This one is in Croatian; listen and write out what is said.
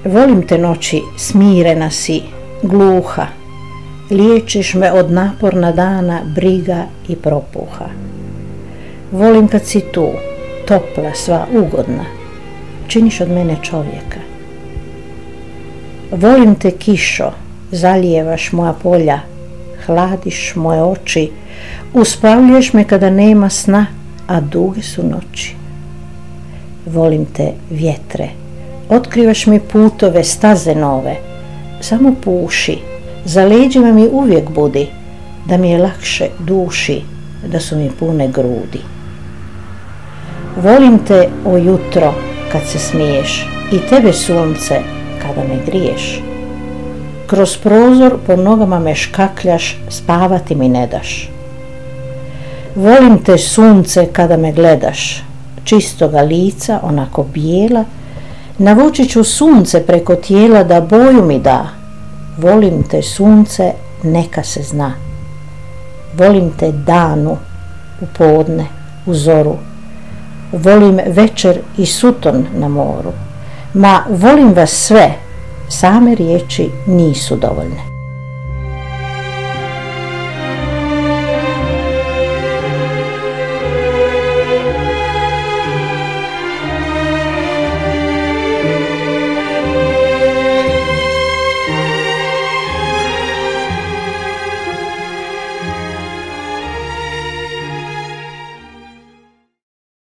Volim te noći, smirena si, gluha, liječiš me od naporna dana, briga i propuha. Volim kad si tu, topla, sva ugodna, činiš od mene čovjeka. Volim te kišo, zalijevaš moja polja, hladiš moje oči, uspavljuješ me kada nema sna, a duge su noći. Volim te vjetre, otkrivaš mi putove, staze nove, samo puši, za leđima mi uvijek budi, da mi je lakše duši, da su mi pune grudi. Volim te, o jutro, kad se smiješ, i tebe sunce, kada me griješ. Kroz prozor po nogama me škakljaš, spavati mi ne daš. Volim te, sunce, kada me gledaš, čistoga lica, onako bijela, navući ću sunce preko tijela da boju mi da. Volim te, sunce, neka se zna. Volim te danu, u podne, u zoru. Volim večer i suton na moru. Ma volim vas sve, same riječi nisu dovoljne.